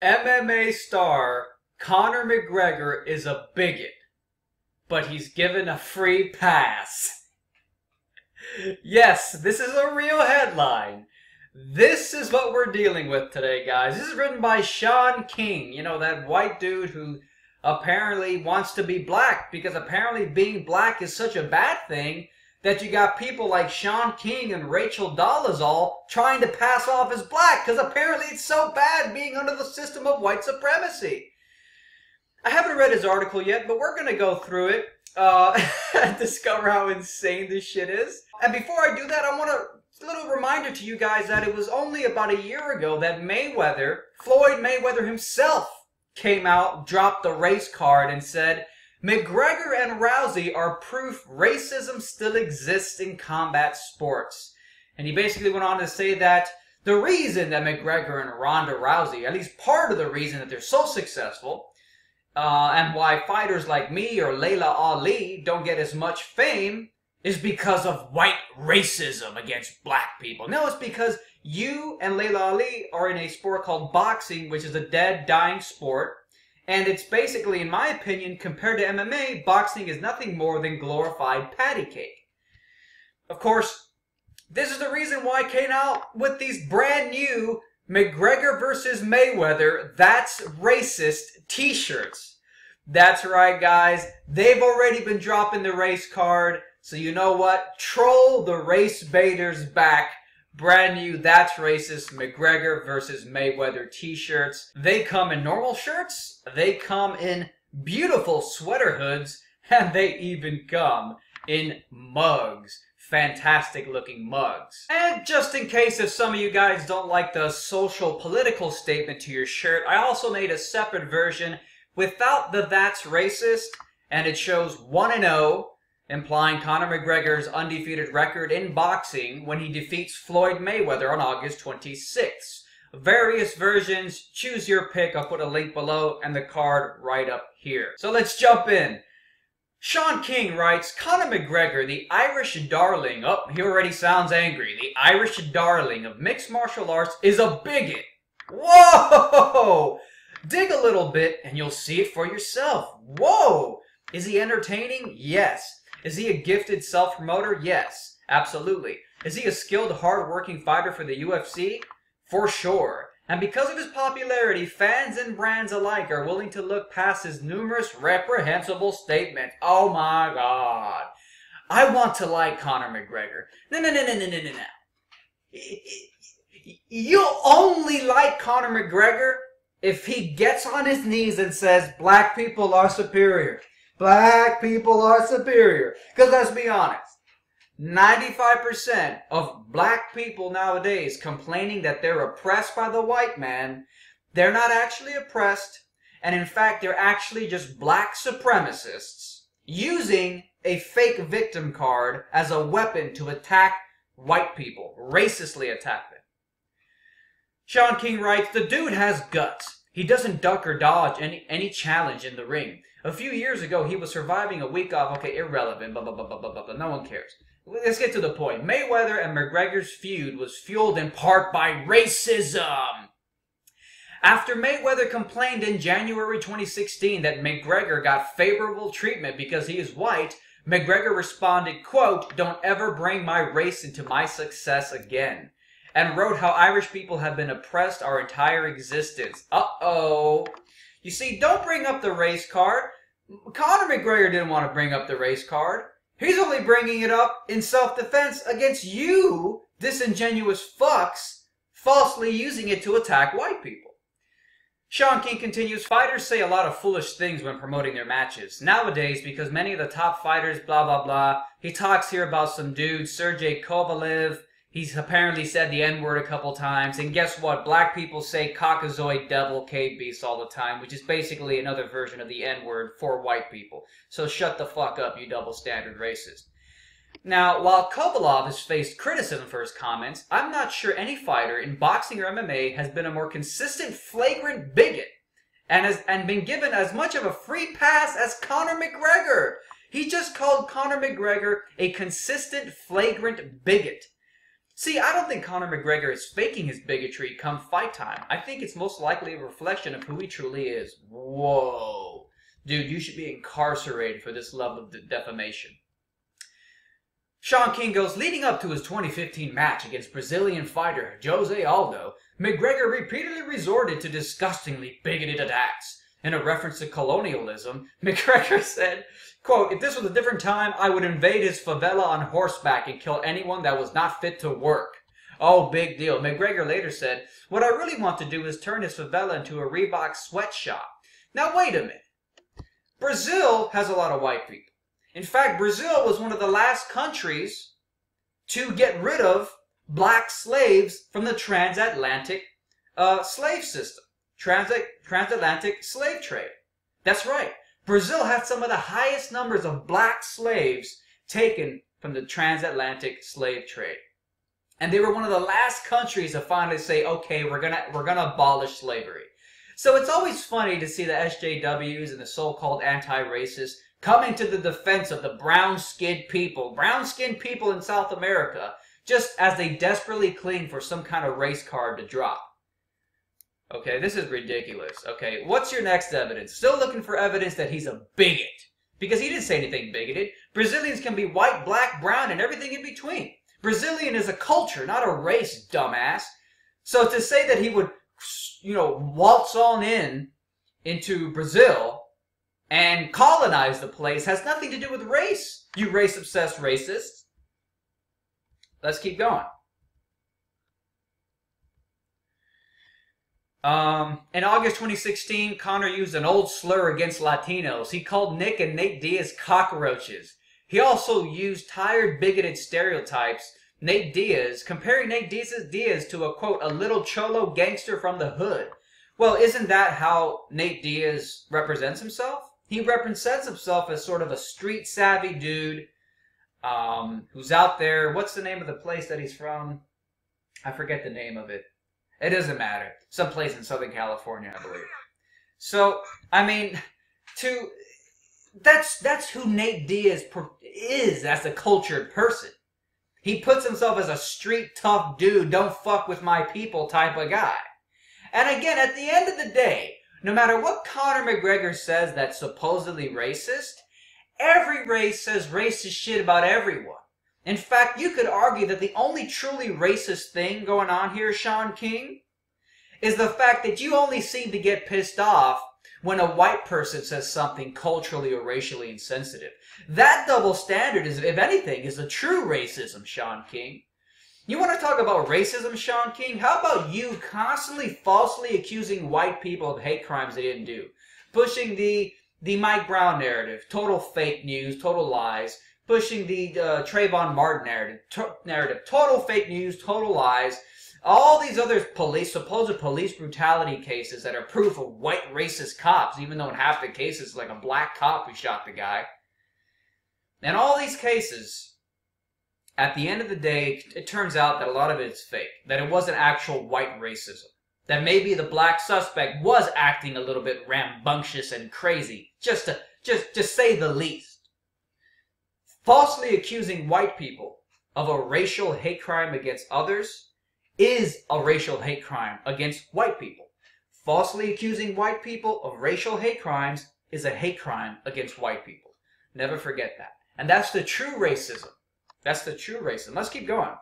MMA star Conor McGregor is a bigot, but he's given a free pass. Yes, this is a real headline. This is what we're dealing with today, guys. This is written by Shaun King. You know, that white dude who apparently wants to be black because apparently being black is such a bad thing that you got people like Shaun King and Rachel Dolezal trying to pass off as black because apparently it's so bad being under the system of white supremacy. I haven't read his article yet, but we're going to go through it and discover how insane this shit is. And before I do that, I want a little reminder to you guys that it was only about a year ago that Floyd Mayweather himself, came out, dropped the race card and said, McGregor and Rousey are proof racism still exists in combat sports. And he basically went on to say that the reason that McGregor and Ronda Rousey, at least part of the reason that they're so successful, and why fighters like me or Layla Ali don't get as much fame, is because of white racism against black people. No, it's because you and Layla Ali are in a sport called boxing, which is a dead, dying sport. And it's basically, in my opinion, compared to MMA, boxing is nothing more than glorified patty cake. Of course, this is the reason why I came out with these brand new McGregor versus Mayweather, That's Racist t-shirts. That's right, guys. They've already been dropping the race card. So you know what? Troll the race baiters back. Brand new That's Racist McGregor versus Mayweather t-shirts. They come in normal shirts, they come in beautiful sweater hoods, and they even come in mugs. Fantastic looking mugs. And just in case if some of you guys don't like the social political statement to your shirt, I also made a separate version without the That's Racist, and it shows 1-0. Implying Conor McGregor's undefeated record in boxing when he defeats Floyd Mayweather on August 26th. Various versions, choose your pick. I'll put a link below and the card right up here. So let's jump in. Shaun King writes, Conor McGregor, the Irish darling, oh, he already sounds angry, the Irish darling of mixed martial arts is a bigot. Whoa! Dig a little bit and you'll see it for yourself. Whoa! Is he entertaining? Yes. Is he a gifted self-promoter? Yes, absolutely. Is he a skilled, hard-working fighter for the UFC? For sure. And because of his popularity, fans and brands alike are willing to look past his numerous reprehensible statements. Oh my God. I want to like Conor McGregor. No. You'll only like Conor McGregor if he gets on his knees and says, black people are superior. Black people are superior. Because let's be honest, 95% of black people nowadays complaining that they're oppressed by the white man, they're not actually oppressed, and in fact they're actually just black supremacists using a fake victim card as a weapon to attack white people, racistly attack them. Shaun King writes, the dude has guts. He doesn't duck or dodge any challenge in the ring. A few years ago, he was surviving a week off. Okay, irrelevant, blah, blah, blah, blah, blah, blah. No one cares. Let's get to the point. Mayweather and McGregor's feud was fueled in part by racism. After Mayweather complained in January 2016 that McGregor got favorable treatment because he is white, McGregor responded, quote, don't ever bring my race into my success again, and wrote how Irish people have been oppressed our entire existence. Uh-oh. You see, don't bring up the race card. Conor McGregor didn't want to bring up the race card. He's only bringing it up in self-defense against you, disingenuous fucks, falsely using it to attack white people. Shaun King continues, fighters say a lot of foolish things when promoting their matches. Nowadays, because many of the top fighters, blah, blah, blah. He talks here about some dude, Sergey Kovalev. He's apparently said the N-word a couple times, and guess what? Black people say cockazoid, devil, cave beast all the time, which is basically another version of the N-word for white people. So shut the fuck up, you double standard racist. Now, while Kovalev has faced criticism for his comments, I'm not sure any fighter in boxing or MMA has been a more consistent, flagrant bigot, and been given as much of a free pass as Conor McGregor. He just called Conor McGregor a consistent, flagrant bigot. See, I don't think Conor McGregor is faking his bigotry come fight time. I think it's most likely a reflection of who he truly is. Whoa. Dude, you should be incarcerated for this level of defamation. Shaun King goes, leading up to his 2015 match against Brazilian fighter Jose Aldo, McGregor repeatedly resorted to disgustingly bigoted attacks. In a reference to colonialism, McGregor said, quote, if this was a different time, I would invade his favela on horseback and kill anyone that was not fit to work. Oh, big deal. McGregor later said, what I really want to do is turn his favela into a Reebok sweatshop. Now, wait a minute. Brazil has a lot of white people. In fact, Brazil was one of the last countries to get rid of black slaves from the transatlantic slave system. Transatlantic slave trade. That's right. Brazil had some of the highest numbers of black slaves taken from the transatlantic slave trade. And they were one of the last countries to finally say, okay, we're gonna abolish slavery. So it's always funny to see the SJWs and the so-called anti-racists coming to the defense of the brown-skinned people in South America, just as they desperately cling for some kind of race card to drop. Okay, this is ridiculous. Okay, what's your next evidence? Still looking for evidence that he's a bigot. Because he didn't say anything bigoted. Brazilians can be white, black, brown, and everything in between. Brazilian is a culture, not a race, dumbass. So to say that he would, waltz on into Brazil and colonize the place has nothing to do with race, you race-obsessed racists. Let's keep going. In August 2016, Conor used an old slur against Latinos. He called Nick and Nate Diaz cockroaches. He also used tired, bigoted stereotypes, comparing Nate Diaz to a, quote, a little cholo gangster from the hood. Well, isn't that how Nate Diaz represents himself? He represents himself as sort of a street-savvy dude who's out there. What's the name of the place that he's from? I forget the name of it. It doesn't matter. Some place in Southern California, I believe. So, I mean, that's who Nate Diaz is as a cultured person. He puts himself as a street tough dude, don't fuck with my people type of guy. And again, at the end of the day, no matter what Conor McGregor says that's supposedly racist, every race says racist shit about everyone. In fact, you could argue that the only truly racist thing going on here, Shaun King, is the fact that you only seem to get pissed off when a white person says something culturally or racially insensitive. That double standard, is, if anything, is the true racism, Shaun King. You want to talk about racism, Shaun King? How about you constantly falsely accusing white people of hate crimes they didn't do? Pushing the Mike Brown narrative, total fake news, total lies. Pushing the Trayvon Martin narrative, total fake news, total lies. All these other supposed police brutality cases that are proof of white racist cops, even though in half the cases it's like a black cop who shot the guy. And all these cases, at the end of the day, it turns out that a lot of it is fake. That it wasn't actual white racism. That maybe the black suspect was acting a little bit rambunctious and crazy, just to say the least. Falsely accusing white people of a racial hate crime against others is a racial hate crime against white people. Falsely accusing white people of racial hate crimes is a hate crime against white people. Never forget that. And that's the true racism. That's the true racism. Let's keep going.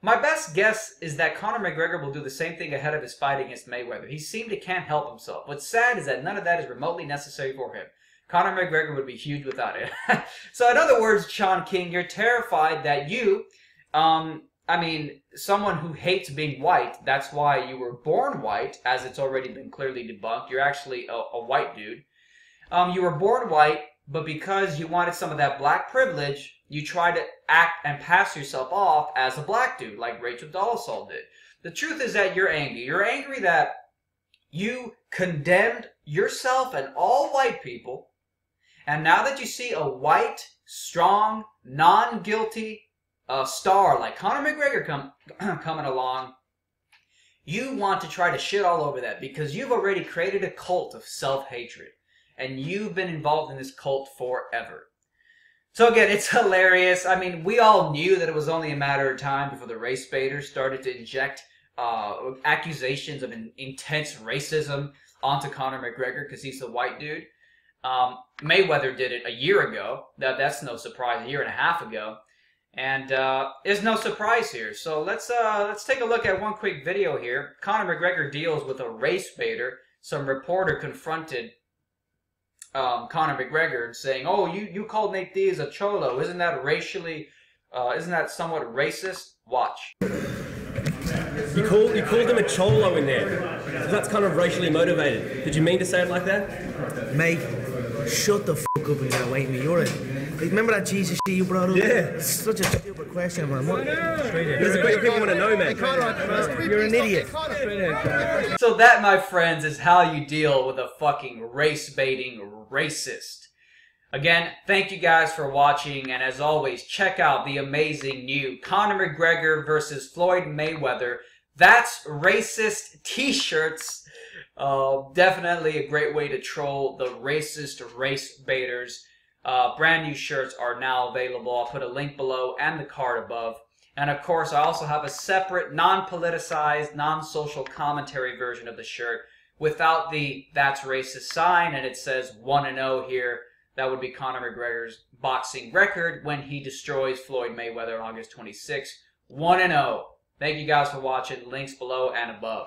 My best guess is that Conor McGregor will do the same thing ahead of his fight against Mayweather. He seemed to can't help himself. What's sad is that none of that is remotely necessary for him. Conor McGregor would be huge without it. So in other words, Shaun King, you're terrified that you, someone who hates being white, that's why you were born white, as it's already been clearly debunked. You're actually a white dude. You were born white, but because you wanted some of that black privilege, you tried to act and pass yourself off as a black dude, like Rachel Dolezal did. The truth is that you're angry. You're angry that you condemned yourself and all white people. And now that you see a white, strong, non-guilty star like Conor McGregor coming along, you want to try to shit all over that because you've already created a cult of self-hatred. And you've been involved in this cult forever. So again, it's hilarious. I mean, we all knew that it was only a matter of time before the race baiters started to inject accusations of intense racism onto Conor McGregor because he's the white dude. Mayweather did it a year ago. That's no surprise. A year and a half ago, and there's no surprise here. So let's take a look at one quick video here. Conor McGregor deals with a race baiter. Some reporter confronted Conor McGregor saying, "Oh, you called Nate Diaz a cholo? Isn't that isn't that somewhat racist?" Watch. You called him a cholo in there. That's kind of racially motivated. Did you mean to say it like that? Mate, shut the fuck up and get away from me. You're remember that Jesus shit you brought up? Yeah. It's such a stupid question, man. There's a question people want to know, man. You're an idiot. So that, my friends, is how you deal with a fucking race-baiting racist. Again, thank you guys for watching, and as always, check out the amazing new Conor McGregor versus Floyd Mayweather That's Racist t-shirts. Definitely a great way to troll the racist race baiters. Brand new shirts are now available. I'll put a link below and the card above. And of course, I also have a separate, non-politicized, non-social commentary version of the shirt without the "That's Racist" sign, and it says 1-0 here. That would be Conor McGregor's boxing record when he destroys Floyd Mayweather on August 26th. 1-0. Thank you guys for watching. Links below and above.